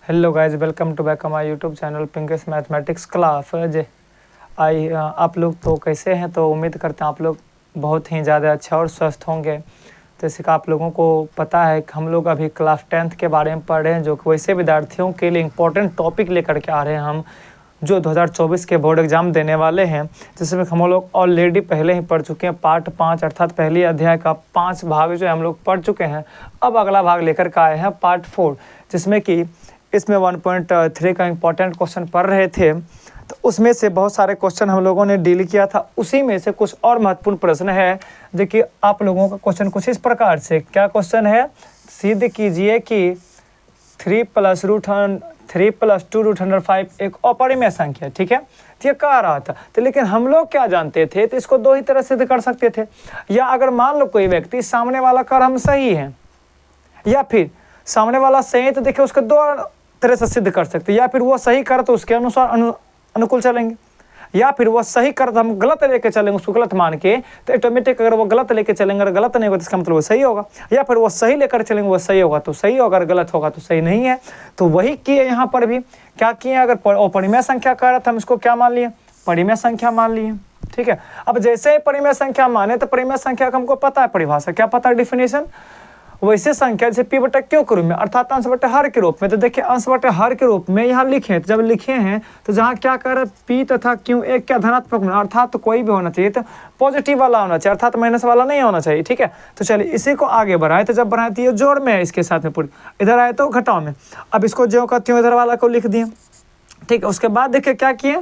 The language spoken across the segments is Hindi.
Hello guys, welcome to back my YouTube channel Pinkesh mathematics class. आप लोग तो कैसे हैं? तो उम्मीद करते हैं आप लोग बहुत ही ज़्यादा अच्छा और स्वस्थ होंगे। जैसे कि आप लोगों को पता है कि हम लोग अभी क्लास 10th के बारे में पढ़ रहे हैं, जो कि वैसे विद्यार्थियों के लिए इम्पोर्टेंट टॉपिक लेकर के आ रहे हैं हम, जो 2024 के बोर्ड एग्ज़ाम देने वाले हैं, जिसमें हम लोग ऑलरेडी पहले ही पढ़ चुके हैं। पार्ट 5 अर्थात पहले अध्याय का 5 भाग जो है हम लोग पढ़ चुके हैं। अब अगला भाग लेकर के आए हैं पार्ट 4, जिसमें कि इसमें 1.3 का इम्पोर्टेंट क्वेश्चन पढ़ रहे थे। तो उसमें से बहुत सारे क्वेश्चन हम लोगों ने डील किया था। उसी में से कुछ और महत्वपूर्ण प्रश्न है। देखिए, आप लोगों का क्वेश्चन कुछ इस प्रकार से, क्या क्वेश्चन है? सिद्ध कीजिए कि 3 + √2√5 एक अपरिमेय संख्या है। ठीक है, तो ये कह रहा था। तो लेकिन हम लोग क्या जानते थे? तो इसको दो ही तरह सिद्ध कर सकते थे। या अगर मान लो कोई व्यक्ति सामने वाला कर हम सही है, या फिर सामने वाला सही है, तो देखिए उसको दो तरह से सिद्ध कर सकते हैं। या फिर वो सही कर तो उसके अनुसार अनुकूल चलेंगे, या फिर वो सही कर तो हम गलत लेके चलेंगे, उसको गलत मान के। तो ऑटोमेटिक अगर वो गलत लेके चलेंगे, अगर गलत नहीं होगा तो इसका मतलब वो सही होगा। या फिर वो सही लेकर चलेंगे, वो सही होगा तो सही होगा, अगर गलत होगा तो सही नहीं है। तो वही किए यहाँ पर भी। क्या किए? अगर परिमेय संख्या कह रहा था, हम इसको क्या मान लिए? परिमेय संख्या मान लिए। ठीक है, अब जैसे ही परिमेय संख्या माने तो परिमेय संख्या का हमको पता है परिभाषा, क्या पता है? डिफिनेशन। वैसे संख्या जैसे p बटा q के रूप में, अर्थात अंश बटे हर के रूप में। तो देखिए, अंश बटे हर के रूप में यहाँ लिखे, तो जब लिखे हैं तो जहाँ क्या कर रहे हैं, p तथा q एक क्या धनात्मक होना, अर्थात तो कोई भी होना चाहिए, तो पॉजिटिव वाला होना चाहिए, अर्थात माइनस वाला नहीं होना चाहिए। ठीक है, तो चलिए इसी को आगे बढ़ाए। तो जब बढ़ाए तो ये जोड़ में है, इसके साथ में पूरी, इधर आए तो घटाव में। अब इसको जो का त्यों इधर वाला को लिख दिए। ठीक है, उसके बाद देखिए क्या किए,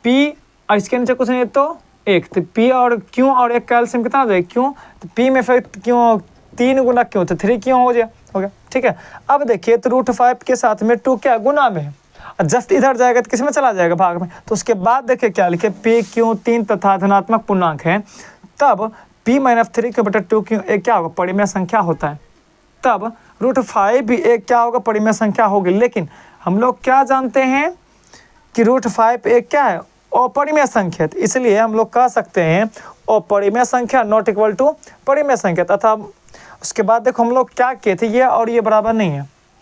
p और इसके नीचे कुछ नहीं तो 1, तो p और q और 1 का एलसीएम कितना जाए? q। तो p में फिर q 3 गुना क्यों, तो 3 क्यों हो गया। ठीक है, अब देखिए तो √5 के साथ में 2 क्या गुना में है, और जस्ट इधर जाएगा तो किस में चला जाएगा? भाग में। तो उसके बाद देखिए क्या लिखे, p क्यों 3 तथा धनात्मक पूर्णांक है, तब p - 3 के बटे 2 क्यों एक क्या होगा? परिमेय संख्या होता है। तब √5 भी एक क्या होगा? परिमेय संख्या होगी। लेकिन हम लोग क्या जानते हैं कि √5 एक क्या है? अपरिमेय संख्या। इसलिए हम लोग कह सकते हैं अपरिमेय संख्या नॉट इक्वल टू परिमेय संख्या। तथा उसके बाद देखो हम लोग क्या किए थे, ये और ये बराबर नहीं है।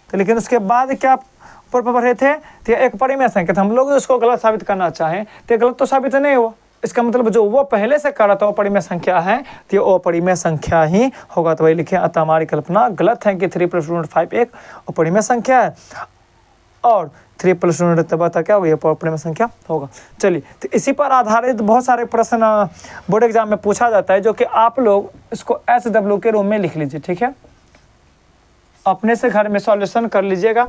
तो लेकिन उसके बाद क्या ऊपर पढ़ रहे थे, तो एक परिमेय संख्या था। हम लोग उसको गलत साबित करना चाहें तो गलत तो साबित नहीं हुआ। इसका मतलब जो वो पहले से कर रहा था अपरिमेय संख्या है, तो ये अपरिमेय संख्या ही होगा। तो वही लिखे, अतः हमारी कल्पना गलत है कि 3 + √5 एक अपरिमेय संख्या है, और 3 + √5 क्या होगा? ये अपरिमेय संख्या होगा। चलिए, तो इसी पर आधारित बहुत सारे प्रश्न बोर्ड एग्जाम में पूछा जाता है, जो कि आप लोग इसको SW के रूप में लिख लीजिए। ठीक है, अपने से घर में सॉल्यूशन कर लीजिएगा,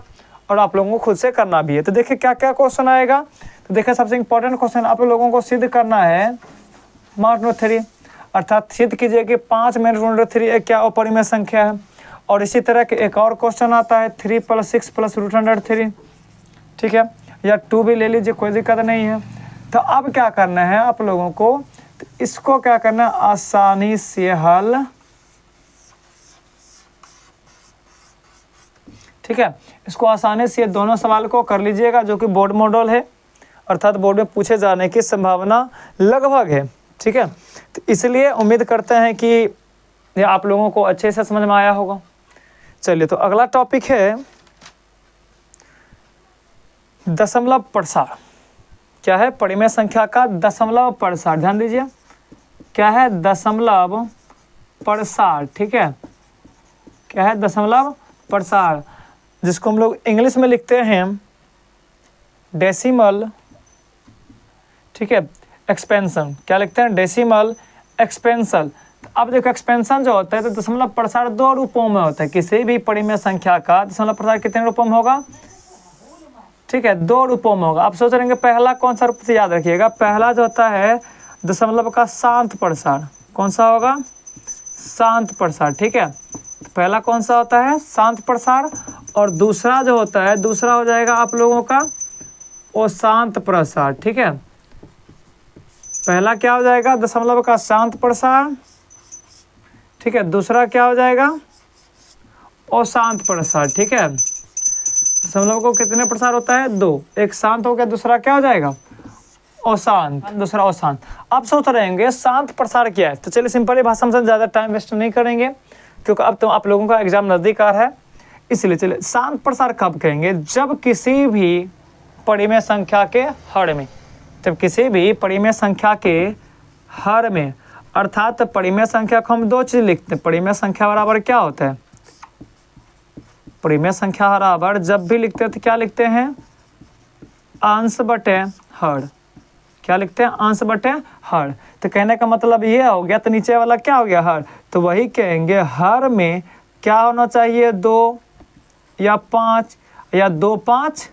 और आप लोगों को खुद से करना भी है। तो देखिए क्या क्या क्वेश्चन आएगा। तो देखिए, सबसे इंपॉर्टेंट क्वेश्चन आप लोगों को सिद्ध करना है √3, अर्थात सिद्ध कीजिए कि 5 - √3 एक क्या अपरिमेय संख्या है। और इसी तरह के एक और क्वेश्चन आता है 3 + 6 + √3। ठीक है, या 2 भी ले लीजिए, कोई दिक्कत नहीं है। तो अब क्या करना है आप लोगों को, तो इसको क्या करना है, आसानी से हल। ठीक है, इसको आसानी से दोनों सवाल को कर लीजिएगा, जो कि बोर्ड मॉडल है, अर्थात बोर्ड में पूछे जाने की संभावना लगभग है। ठीक है, तो इसलिए उम्मीद करते हैं कि ये आप लोगों को अच्छे से समझ में आया होगा। चलिए, तो अगला टॉपिक है दशमलव प्रसार। क्या है? परिमेय संख्या का दशमलव प्रसार। ध्यान दीजिए, क्या है? दशमलव प्रसार। ठीक है, क्या है? दशमलव प्रसार, जिसको हम लोग इंग्लिश में लिखते हैं डेसिमल। ठीक है, एक्सपेंशन। क्या लिखते हैं? Decimal expansion. अब देखो, एक्सपेंशन जो होता है तो दशमलव प्रसार 2 रूपों में होता है। किसी भी परिमेय संख्या का दशमलव प्रसार कितने रूपों में होगा? ठीक है, 2 रूपों में होगा। आप सोच रहे हैं पहला कौन सा रूप से, याद रखिएगा, पहला जो होता है दशमलव का शांत प्रसार। कौन सा होगा? शांत प्रसार। ठीक है, तो पहला कौन सा होता है? शांत प्रसार। और दूसरा जो होता है, दूसरा हो जाएगा आप लोगों का अशांत प्रसार। ठीक है, पहला क्या हो जाएगा? दशमलव का शांत प्रसार। ठीक है, दूसरा क्या हो जाएगा? अशांत प्रसार। ठीक है, दशमलव को कितने प्रसार होता है? 2। एक शांत हो गया, दूसरा क्या हो जाएगा? अशांत, दूसरा अशांत। आप सोच रहेंगे शांत प्रसार क्या है, तो चलिए सिंपली भाषा में ज़्यादा टाइम वेस्ट नहीं करेंगे, क्योंकि अब तो आप लोगों का एग्जाम नज़दीक आ रहा है। इसलिए चलिए शांत प्रसार कब कहेंगे, जब किसी भी परिमेय संख्या के हर में, जब किसी भी परिमेय संख्या के हर में, अर्थात परिमेय संख्या को हम दो चीज लिखते हैं। परिमेय संख्या बराबर क्या होता है, परिमेय संख्या बराबर जब भी लिखते हैं तो क्या लिखते हैं, अंश बटे हर। क्या लिखते हैं, अंश बटे हर। तो कहने का मतलब ये हो गया, तो नीचे वाला क्या हो गया, हर। तो वही कहेंगे हर में क्या होना चाहिए, 2 या 5 या 2 5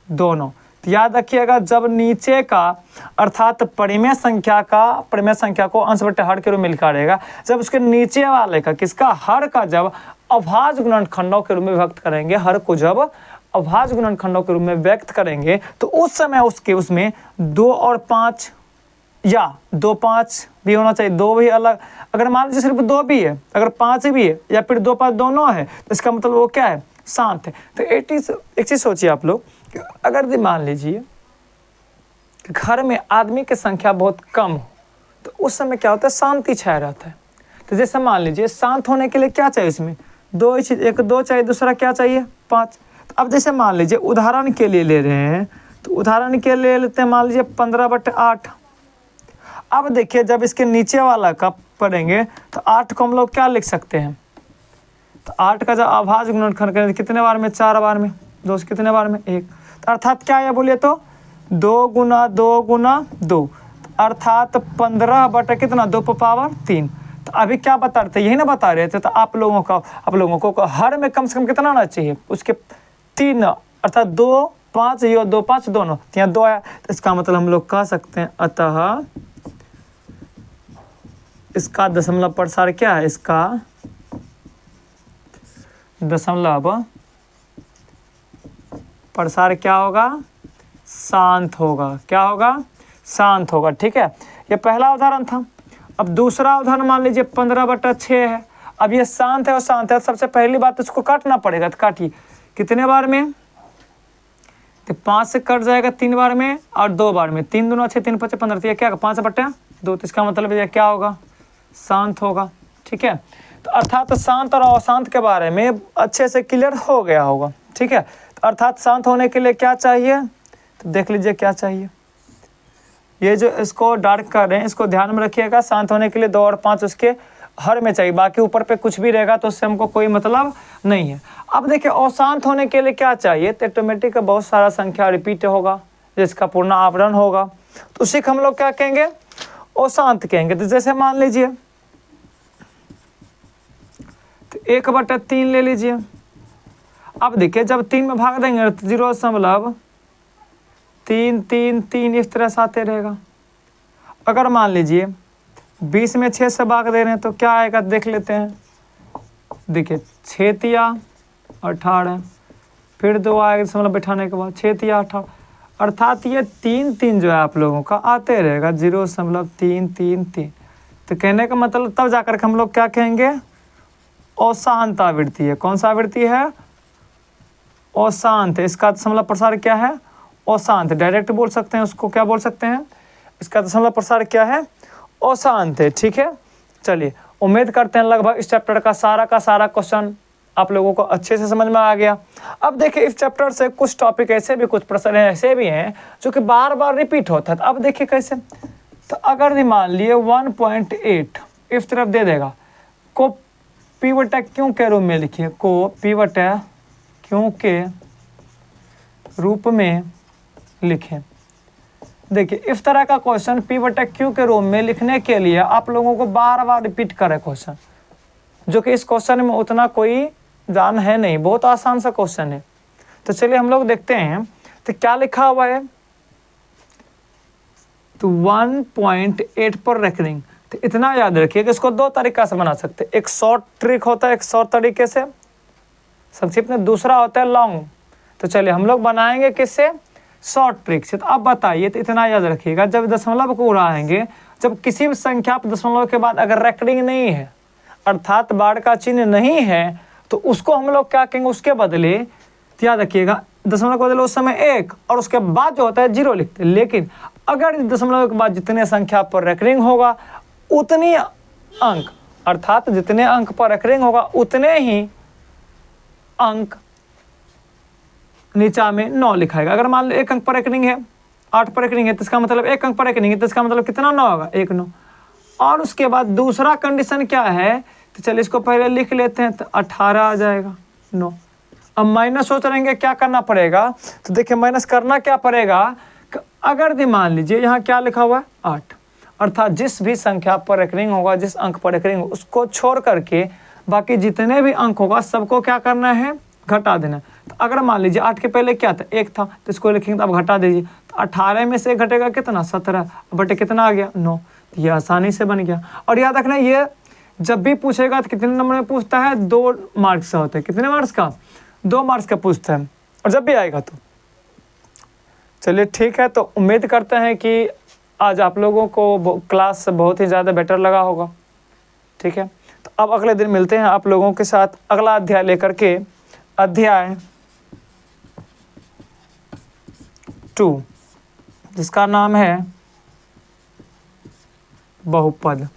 दोनों। तो याद रखिएगा, जब नीचे का अर्थात परिमेय संख्या को अंश बटे हर के रूप में लिखा रहेगा, जब उसके नीचे वाले का किसका, हर का जब अभाज्य गुणनखंडों के रूप में व्यक्त करेंगे, हर को जब अभाज्य गुणनखंडों के रूप में व्यक्त करेंगे, तो उस समय उसमें 2 और 5 या 2 5 भी होना चाहिए, 2 भी अलग। अगर मान लीजिए सिर्फ 2 भी है, अगर 5 भी है या फिर 2 5 दोनों है, तो इसका मतलब वो क्या है, शांत है। तो एक चीज सोचिए आप लोग, अगर मान लीजिए घर में आदमी की संख्या बहुत कम हो, तो उस समय क्या होता है, शांति छाया रहता है। तो जैसे मान लीजिए शांत होने के लिए क्या चाहिए, इसमें 2 ही चीज, एक 2 चाहिए, दूसरा क्या चाहिए, 5। तो अब जैसे मान लीजिए उदाहरण के लिए ले रहे हैं, तो उदाहरण के लिए लेते हैं, मान लीजिए 15/8। अब देखिए जब इसके नीचे वाला का पढ़ेंगे तो 8 को हम लोग क्या लिख सकते हैं, तो 8 का जब अभाज्य गुणनखंड करें कितने बार में, 4 बार में, 2 से कितने बार में, 1। तो अर्थात क्या है बोलिए तो 2 गुना 2 गुना 2, अर्थात 15 बटा कितना, 2 पर पावर 3। तो अभी क्या बता रहे थे, यही ना बता रहे थे। तो आप लोगों को हर में कम से कम कितना आना चाहिए, उसके 3, अर्थात 2 5 या 2 5 दोनों, तो यहाँ 2 आया। तो इसका मतलब हम लोग कह सकते हैं, अतः इसका दशमलव प्रसार क्या है, इसका दशमलव प्रसार क्या होगा, शांत होगा। क्या होगा, शांत होगा। ठीक है, ये पहला उदाहरण था। अब दूसरा उदाहरण मान लीजिए 15/6 है। अब ये शांत है और शांत है, सबसे पहली बात इसको काटना पड़ेगा। तो काटिए, कितने बार में, तो 5 से कट जाएगा 3 बार में और 2 बार में, 3 दूना 6, 3 5 15, तो ये क्या 5/2। तो इसका मतलब ये क्या होगा, शांत होगा। ठीक है, तो अर्थात शांत और अशांत के बारे में अच्छे से क्लियर हो गया होगा। ठीक है, तो अर्थात शांत होने के लिए क्या चाहिए, तो देख लीजिए क्या चाहिए। ये जो इसको डार्क कर रहे हैं इसको ध्यान में रखिएगा, शांत होने के लिए 2 और 5 उसके हर में चाहिए, बाकी ऊपर पे कुछ भी रहेगा तो उससे हमको कोई मतलब नहीं है। अब देखिए अशांत होने के लिए क्या चाहिए, तो ऑटोमेटिक बहुत सारा संख्या रिपीट होगा जिसका पूर्ण आवरण होगा, तो उसी को हम लोग क्या कहेंगे, अशांत कहेंगे। तो जैसे मान लीजिए तो 1/3 ले लीजिए। अब देखिए जब 3 में भाग देंगे तो 0.333 इस तरह से आते रहेगा। अगर मान लीजिए 20 में 6 से भाग दे रहे हैं तो क्या आएगा, देख लेते हैं। देखिए 6 तिया 18, फिर 2 आएगा दशमलव बैठाने के बाद 6 तिया 18, अर्थात ये 3 जो है आप लोगों का आते रहेगा 0.333। तो कहने का मतलब तब जाकर के हम लोग क्या कहेंगे, अशांत आवृत्ति है। कौन सा आवृत्ति है, अशांत है। इसका दशमलव प्रसार क्या है, अशांत। डायरेक्ट बोल सकते हैं उसको, क्या बोल सकते हैं, इसका दशमलव प्रसार क्या है, अशांत है। ठीक है, चलिए उम्मीद करते हैं लगभग इस चैप्टर का सारा क्वेश्चन आप लोगों को अच्छे से समझ में आ गया। अब देखिए इस चैप्टर से कुछ टॉपिक ऐसे भी, कुछ प्रश्न ऐसे भी हैं जो कि बार बार रिपीट होता है। अब देखिए कैसे, तो अगर मान लिए 1.8 इस तरफ दे देगा, को पी बटा क्यों के रूप में लिखिए, को पी बटा क्यों के रूप में लिखें। देखिए इस तरह का क्वेश्चन पी बटा क्यू के रूप में लिखने के लिए आप लोगों को बार बार रिपीट करे क्वेश्चन, जो कि इस क्वेश्चन में उतना कोई जान है नहीं, बहुत आसान सा क्वेश्चन है। तो चलिए हम लोग देखते हैं तो क्या लिखा हुआ है, तो 1.8 पर रेकरिंग। तो इतना याद रखिए कि इसको 2 तरीका से बना सकते हैं, एक शॉर्ट ट्रिक होता है, एक शॉर्ट तरीके से संक्षिप्त में, दूसरा होता है लॉन्ग। तो चलिए हम लोग बनाएंगे किससे, शॉर्ट ट्रिक से। तो अब बताइए, तो इतना याद रखिएगा, जब दशमलव को उड़ाएंगे, जब किसी भी संख्या पर दशमलव के बाद अगर रेकरिंग नहीं है, अर्थात बार का चिन्ह नहीं है, तो उसको हम लोग क्या कहेंगे, उसके बदले याद रखिएगा दशमलव के बदले उस समय 1 और उसके बाद जो होता है 0 लिखते हैं। लेकिन अगर दशमलव के बाद जितने संख्या पर रेकरिंग होगा उतनी अंक, अर्थात जितने अंक पर रेकरिंग होगा उतने ही अंक नीचा में 9 लिखाएगा। अगर मान लो 1 अंक पर एक रिंग है, 8 पर एक रिंग है, तो इसका मतलब 1 अंक पर एक रिंग है, तो इसका मतलब कितना 9 होगा, 1 9। और उसके बाद दूसरा कंडीशन क्या है, तो चलिए इसको पहले लिख लेते हैं, तो 18 आ जाएगा 9। अब माइनस सोच रहेंगे क्या करना पड़ेगा, तो देखिए माइनस करना क्या पड़ेगा, अगर मान लीजिए यहाँ क्या लिखा हुआ है 8, अर्थात जिस भी संख्या पर एक रिंग होगा, जिस अंक पर एक रिंग होगा, उसको छोड़ करके बाकी जितने भी अंक होगा सबको क्या करना है, घटा देना। तो अगर मान लीजिए 8 के पहले क्या था, 1 था, तो इसको लिखेंगे, तो आप घटा दीजिए, तो 18 में से घटेगा कितना, 17, बटे कितना आ गया 9। तो ये आसानी से बन गया। और याद रखना ये जब भी पूछेगा तो कितने नंबर में पूछता है, 2 मार्क्स का होता है। कितने मार्क्स का, 2 मार्क्स का पूछता है, और जब भी आएगा तो। चलिए ठीक है, तो उम्मीद करते हैं कि आज आप लोगों को क्लास बहुत ही ज़्यादा बेटर लगा होगा। ठीक है, तो अब अगले दिन मिलते हैं आप लोगों के साथ अगला अध्याय लेकर के, अध्याय 2, जिसका नाम है बहुपद।